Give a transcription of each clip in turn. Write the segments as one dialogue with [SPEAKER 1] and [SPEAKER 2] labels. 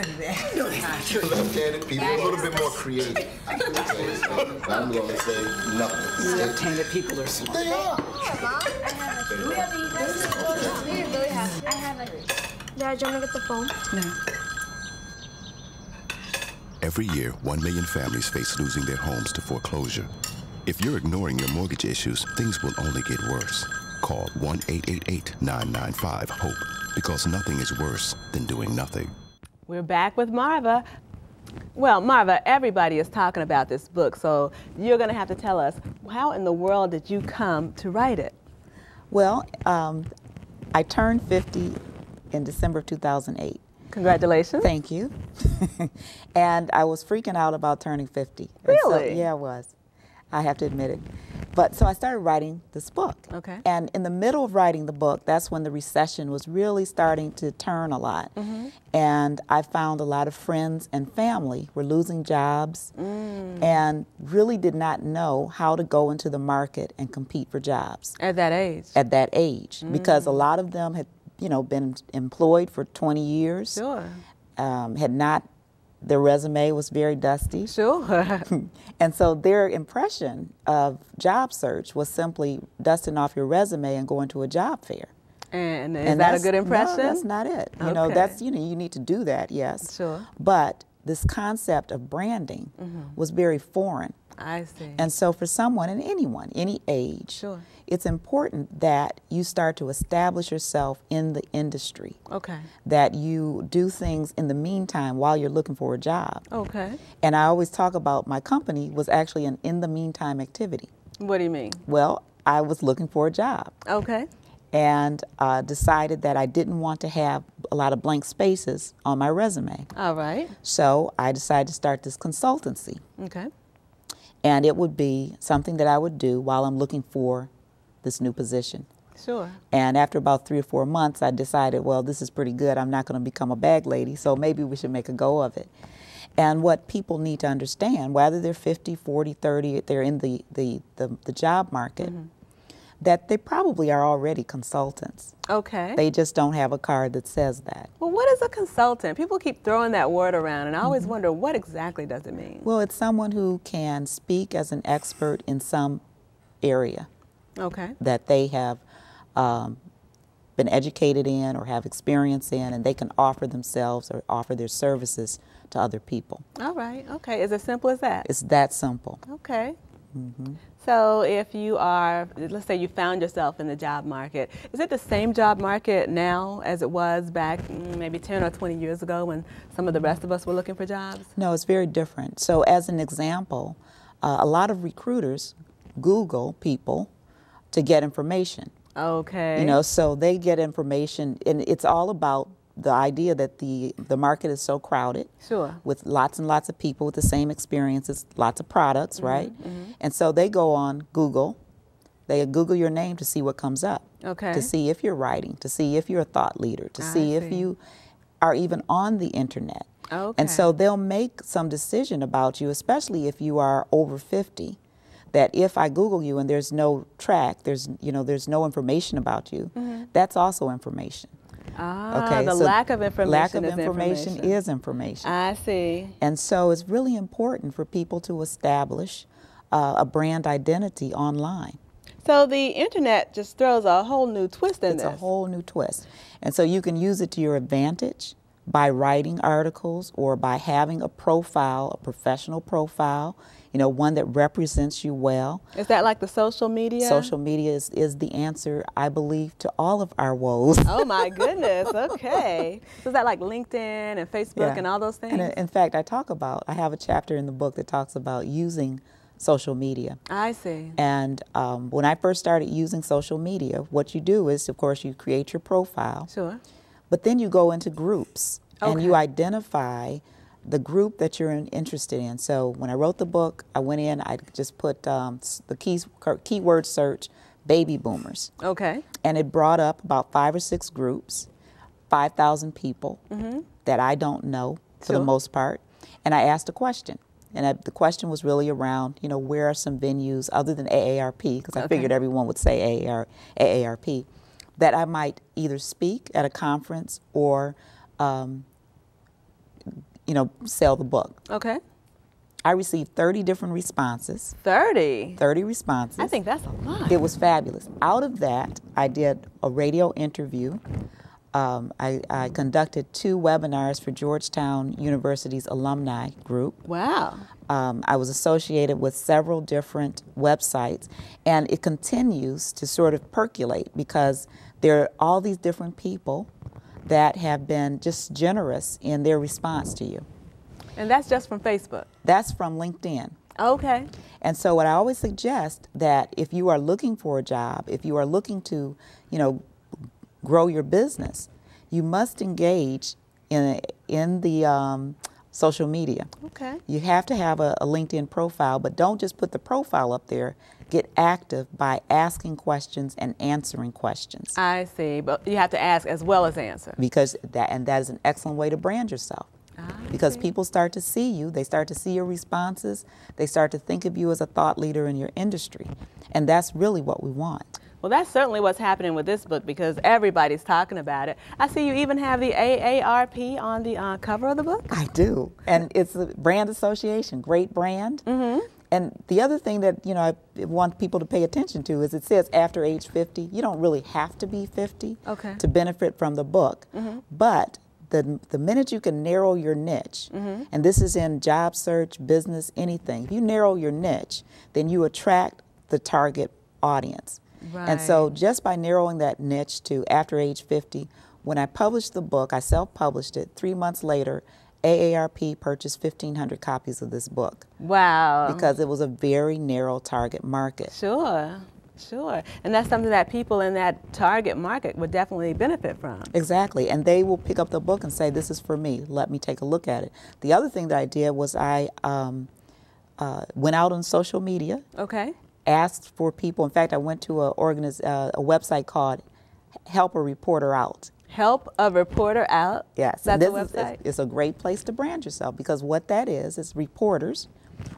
[SPEAKER 1] say that.
[SPEAKER 2] No, that's not true.
[SPEAKER 3] Left-handed people, a little bit more creative. I'm going to say nothing.
[SPEAKER 2] Left-handed people are smart.
[SPEAKER 3] They are.
[SPEAKER 4] Mom, I have a Do we have to We really have. I have a Dad, do you want to get the phone?
[SPEAKER 2] No.
[SPEAKER 5] Every year, 1 million families face losing their homes to foreclosure. If you're ignoring your mortgage issues, things will only get worse. Call 1-888-995-HOPE, because nothing is worse than doing nothing.
[SPEAKER 6] We're back with Marva. Well, Marva, everybody is talking about this book, so you're going to have to tell us, how in the world did you come to write it?
[SPEAKER 1] Well, I turned 50 in December of 2008.
[SPEAKER 6] Congratulations.
[SPEAKER 1] Thank you. And I was freaking out about turning 50.
[SPEAKER 6] Really?
[SPEAKER 1] So, yeah, I was. I have to admit it. But so I started writing this book.
[SPEAKER 6] Okay.
[SPEAKER 1] And in the middle of writing the book, that's when the recession was really starting to turn a lot. And I found a lot of friends and family were losing jobs and really did not know how to go into the market and compete for jobs.
[SPEAKER 6] At that age?
[SPEAKER 1] At that age. Because a lot of them had, you know, been employed for 20 years.
[SPEAKER 6] Sure.
[SPEAKER 1] Had not, their resume was very dusty.
[SPEAKER 6] Sure.
[SPEAKER 1] And so their impression of job search was simply dusting off your resume and going to a job fair.
[SPEAKER 6] And is that a good impression?
[SPEAKER 1] No, that's not it. You know, that's, you know, you need to do that, yes.
[SPEAKER 6] Sure.
[SPEAKER 1] But this concept of branding was very foreign.
[SPEAKER 6] I see.
[SPEAKER 1] And so for someone, and anyone, any age,
[SPEAKER 6] Sure.
[SPEAKER 1] it's important that you start to establish yourself in the industry.
[SPEAKER 6] Okay.
[SPEAKER 1] That you do things in the meantime while you're looking for a job.
[SPEAKER 6] Okay.
[SPEAKER 1] And I always talk about my company was actually an in the meantime activity.
[SPEAKER 6] What do you mean?
[SPEAKER 1] Well, I was looking for a job.
[SPEAKER 6] Okay.
[SPEAKER 1] And decided that I didn't want to have a lot of blank spaces on my resume.
[SPEAKER 6] All right.
[SPEAKER 1] So I decided to start this consultancy.
[SPEAKER 6] Okay.
[SPEAKER 1] And it would be something that I would do while I'm looking for this new position.
[SPEAKER 6] Sure.
[SPEAKER 1] And after about 3 or 4 months, I decided, well, this is pretty good. I'm not going to become a bag lady, so maybe we should make a go of it. And what people need to understand, whether they're 50, 40, 30, if they're in the job market, that they probably are already consultants.
[SPEAKER 6] Okay.
[SPEAKER 1] They just don't have a card that says that.
[SPEAKER 6] Well, what is a consultant? People keep throwing that word around, and I always wonder, what exactly does it mean?
[SPEAKER 1] Well, it's someone who can speak as an expert in some area.
[SPEAKER 6] Okay.
[SPEAKER 1] That they have been educated in or have experience in, and they can offer themselves or offer their services to other people.
[SPEAKER 6] All right. Okay. Is it simple as that?
[SPEAKER 1] It's that simple.
[SPEAKER 6] Okay. So if you are, let's say you found yourself in the job market, is it the same job market now as it was back maybe 10 or 20 years ago when some of the rest of us were looking for jobs?
[SPEAKER 1] No, it's very different. So as an example, a lot of recruiters Google people to get information.
[SPEAKER 6] Okay.
[SPEAKER 1] You know, so they get information, and it's all about the idea that the market is so crowded.
[SPEAKER 6] Sure.
[SPEAKER 1] With lots and lots of people with the same experiences, lots of products, right? And so they go on Google. They Google your name to see what comes up.
[SPEAKER 6] Okay.
[SPEAKER 1] To see if you're writing, to see if you're a thought leader, to see if you are even on the internet.
[SPEAKER 6] Okay.
[SPEAKER 1] And so they'll make some decision about you, especially if you are over 50. That if I Google you and there's no track, there's no information about you, that's also information.
[SPEAKER 6] Ah,
[SPEAKER 1] okay,
[SPEAKER 6] the
[SPEAKER 1] so
[SPEAKER 6] lack of information
[SPEAKER 1] is information.
[SPEAKER 6] I see.
[SPEAKER 1] And so it's really important for people to establish a brand identity online.
[SPEAKER 6] So the internet just throws a whole new twist in this.
[SPEAKER 1] It's a whole new twist. And so you can use it to your advantage by writing articles or by having a profile, a professional profile, you know, one that represents you well.
[SPEAKER 6] Is that like the social media?
[SPEAKER 1] Social media is the answer, I believe, to all of our woes.
[SPEAKER 6] Oh my goodness, okay. So is that like LinkedIn and Facebook and all those things?
[SPEAKER 1] And in fact, I have a chapter in the book that talks about using social media.
[SPEAKER 6] I see.
[SPEAKER 1] And when I first started using social media, what you do is, of course, you create your profile.
[SPEAKER 6] Sure.
[SPEAKER 1] But then you go into groups and you identify the group that you're interested in. So when I wrote the book, I went in, I just put the keyword search, baby boomers.
[SPEAKER 6] Okay.
[SPEAKER 1] And it brought up about 5 or 6 groups, 5,000 people that I don't know for the most part. And I asked a question. And the question was really around, you know, where are some venues other than AARP, because I figured everyone would say AARP, that I might either speak at a conference or sell the book.
[SPEAKER 6] Okay.
[SPEAKER 1] I received 30 different responses.
[SPEAKER 6] 30?
[SPEAKER 1] 30 responses.
[SPEAKER 6] I think that's a lot.
[SPEAKER 1] It was fabulous. Out of that, I did a radio interview. I conducted 2 webinars for Georgetown University's alumni group.
[SPEAKER 6] Wow.
[SPEAKER 1] I was associated with several different websites, and it continues to sort of percolate because there are all these different people that have been just generous in their response to you.
[SPEAKER 6] And that's just from Facebook?
[SPEAKER 1] That's from LinkedIn.
[SPEAKER 6] Okay.
[SPEAKER 1] And so what I always suggest that if you are looking for a job, if you are looking to, grow your business, you must engage in the social media.
[SPEAKER 6] Okay.
[SPEAKER 1] You have to have a LinkedIn profile, but don't just put the profile up there. Get active by asking questions and answering questions.
[SPEAKER 6] I see, but you have to ask as well as answer.
[SPEAKER 1] Because that is an excellent way to brand yourself. Because people start to see you, they start to see your responses, they start to think of you as a thought leader in your industry. And that's really what we want.
[SPEAKER 6] Well, that's certainly what's happening with this book because everybody's talking about it. I see you even have the AARP on the cover of the book.
[SPEAKER 1] I do. And it's a brand association, great brand. Mm-hmm. And the other thing that, I want people to pay attention to is it says after age 50. You don't really have to be 50 to benefit from the book. Mm-hmm. But the minute you can narrow your niche, mm-hmm. and this is in job search, business, anything, if you narrow your niche, then you attract the target audience. Right. And so just by narrowing that niche to after age 50, when I published the book, I self-published it, 3 months later, AARP purchased 1,500 copies of this book.
[SPEAKER 6] Wow.
[SPEAKER 1] Because it was a very narrow target market.
[SPEAKER 6] Sure. Sure. And that's something that people in that target market would definitely benefit from.
[SPEAKER 1] Exactly. And they will pick up the book and say, this is for me. Let me take a look at it. The other thing that I did was I went out on social media. Okay. Asked for people. In fact, I went to a website called Help a Reporter Out.
[SPEAKER 6] Help a Reporter Out?
[SPEAKER 1] Yes.
[SPEAKER 6] That's a website?
[SPEAKER 1] It's a great place to brand yourself because what that is reporters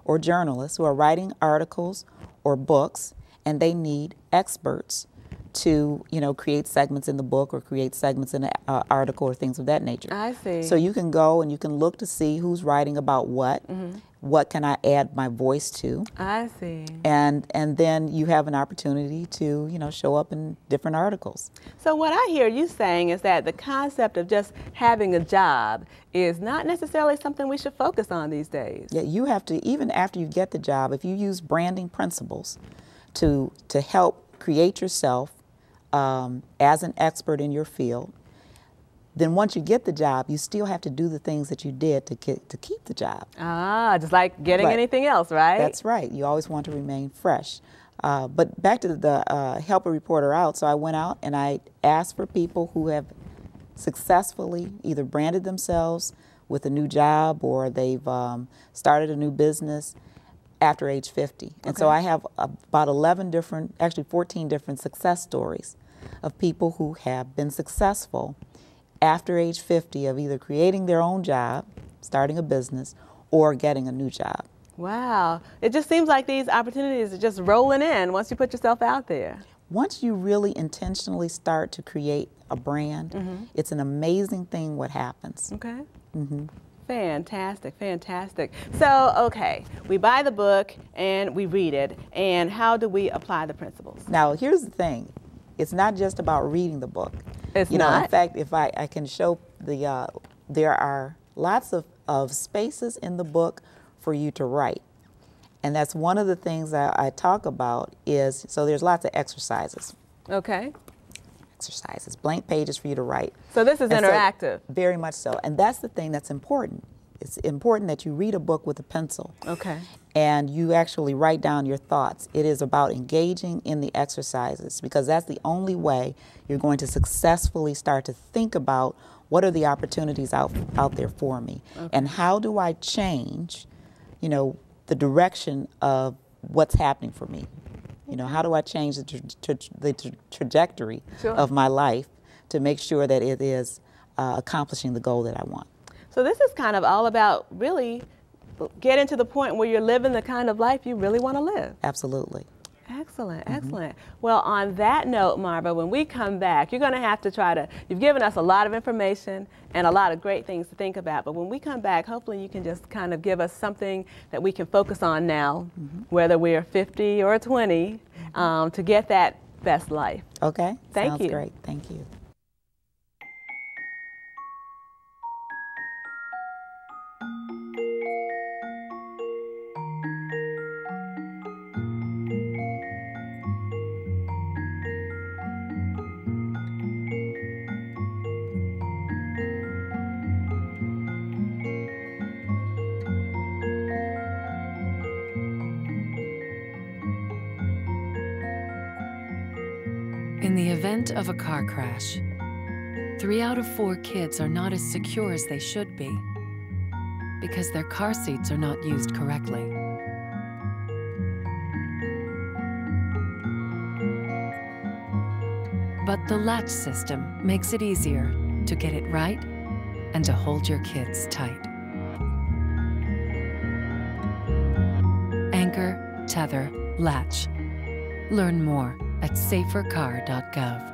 [SPEAKER 1] or journalists who are writing articles or books, and they need experts to, create segments in the book or create segments in an article or things of that nature.
[SPEAKER 6] I see.
[SPEAKER 1] So you can go and you can look to see who's writing about what, mm-hmm. what can I add my voice to.
[SPEAKER 6] I see.
[SPEAKER 1] And then you have an opportunity to, show up in different articles.
[SPEAKER 6] So what I hear you saying is that the concept of just having a job is not necessarily something we should focus on these days.
[SPEAKER 1] Yeah, you have to, even after you get the job, if you use branding principles to help create yourself as an expert in your field, then once you get the job, you still have to do the things that you did to keep the job.
[SPEAKER 6] Ah, just like getting anything else, right?
[SPEAKER 1] That's right. You always want to remain fresh. But back to the Help a Reporter Out, so I went out and I asked for people who have successfully either branded themselves with a new job or they've started a new business after age 50. And so I have about 14 different success stories of people who have been successful after age 50 of either creating their own job, starting a business, or getting a new job.
[SPEAKER 6] Wow. It just seems like these opportunities are just rolling in once you put yourself out there.
[SPEAKER 1] Once you really intentionally start to create a brand, mm-hmm. it's an amazing thing what happens.
[SPEAKER 6] Okay. Mm-hmm. Fantastic, fantastic. So, okay, we buy the book and we read it, and how do we apply the principles?
[SPEAKER 1] Now, here's the thing. It's not just about reading the book.
[SPEAKER 6] It's not?
[SPEAKER 1] In fact, if I can show there are lots of spaces in the book for you to write. And that's one of the things that I talk about is, so there's lots of exercises.
[SPEAKER 6] Okay.
[SPEAKER 1] Exercises, blank pages for you to write.
[SPEAKER 6] So this is interactive.
[SPEAKER 1] So, very much so. And that's the thing that's important. It's important that you read a book with a pencil.
[SPEAKER 6] Okay.
[SPEAKER 1] And you actually write down your thoughts. It is about engaging in the exercises because that's the only way you're going to successfully start to think about what are the opportunities out there for me, and how do I change, the direction of what's happening for me. How do I change the trajectory of my life to make sure that it is accomplishing the goal that I want.
[SPEAKER 6] So this is kind of all about really getting to the point where you're living the kind of life you really want to live.
[SPEAKER 1] Absolutely.
[SPEAKER 6] Excellent, excellent. Well, on that note, Marva, when we come back, you're going to have to you've given us a lot of information and a lot of great things to think about, but when we come back, hopefully you can just kind of give us something that we can focus on now, whether we're 50 or 20, to get that best life.
[SPEAKER 1] Okay.
[SPEAKER 6] Thank
[SPEAKER 1] Sounds
[SPEAKER 6] you.
[SPEAKER 1] great. Thank you.
[SPEAKER 7] In the event of a car crash, 3 out of 4 kids are not as secure as they should be because their car seats are not used correctly. But the latch system makes it easier to get it right and to hold your kids tight. Anchor, tether, latch. Learn more at safercar.gov.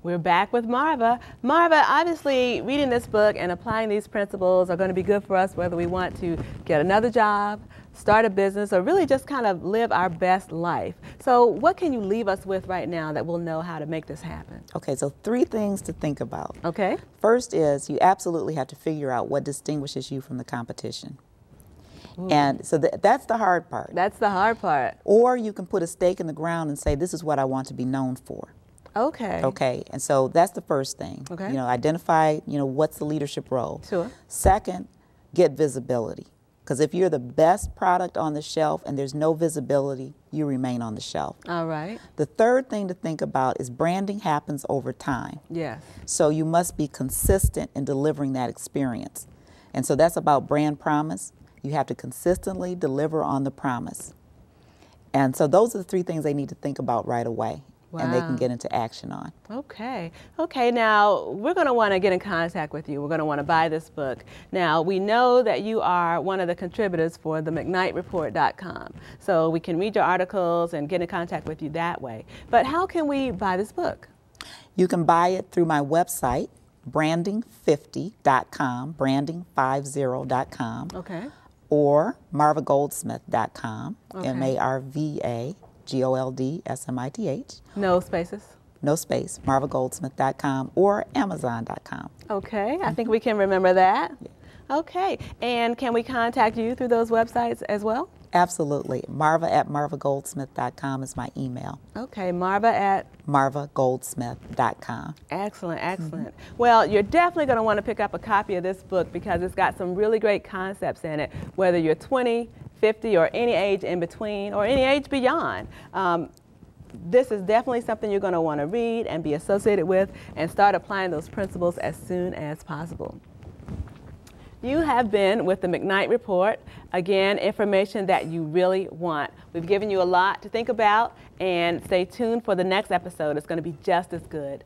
[SPEAKER 6] We're back with Marva. Marva, obviously reading this book and applying these principles are going to be good for us whether we want to get another job, start a business, or really just kind of live our best life. So what can you leave us with right now that we'll know how to make this happen?
[SPEAKER 1] Okay, so 3 things to think about.
[SPEAKER 6] Okay.
[SPEAKER 1] First is you absolutely have to figure out what distinguishes you from the competition. And so that's the hard part.
[SPEAKER 6] That's the hard part.
[SPEAKER 1] Or you can put a stake in the ground and say, this is what I want to be known for.
[SPEAKER 6] Okay.
[SPEAKER 1] Okay, and so that's the first thing.
[SPEAKER 6] Okay.
[SPEAKER 1] You know, identify, what's the leadership role.
[SPEAKER 6] Sure.
[SPEAKER 1] Second, get visibility. Because if you're the best product on the shelf and there's no visibility, you remain on the shelf.
[SPEAKER 6] All right.
[SPEAKER 1] The third thing to think about is branding happens over time.
[SPEAKER 6] Yes.
[SPEAKER 1] So you must be consistent in delivering that experience. And so that's about brand promise. You have to consistently deliver on the promise. And so those are the 3 things they need to think about right away.
[SPEAKER 6] Wow.
[SPEAKER 1] And they can get into action on.
[SPEAKER 6] Okay. Okay, now we're going to want to get in contact with you. We're going to want to buy this book. Now, we know that you are one of the contributors for the McKnightreport.com. So we can read your articles and get in contact with you that way. But how can we buy this book?
[SPEAKER 1] You can buy it through my website, branding50.com, branding50.com.
[SPEAKER 6] Okay.
[SPEAKER 1] Or marvagoldsmith.com,
[SPEAKER 6] Okay.
[SPEAKER 1] MarvaGoldsmith.
[SPEAKER 6] No spaces?
[SPEAKER 1] No space, marvagoldsmith.com or amazon.com.
[SPEAKER 6] Okay, I think we can remember that. Okay, and can we contact you through those websites as well?
[SPEAKER 1] Absolutely. Marva@marvagoldsmith.com is my email.
[SPEAKER 6] Okay, Marva at?
[SPEAKER 1] marvagoldsmith.com.
[SPEAKER 6] Excellent, excellent. Well, you're definitely going to want to pick up a copy of this book because it's got some really great concepts in it, whether you're 20, 50, or any age in between, or any age beyond. This is definitely something you're going to want to read and be associated with and start applying those principles as soon as possible. You have been with the McKnight Report. Again, information that you really want. We've given you a lot to think about, and stay tuned for the next episode. It's going to be just as good.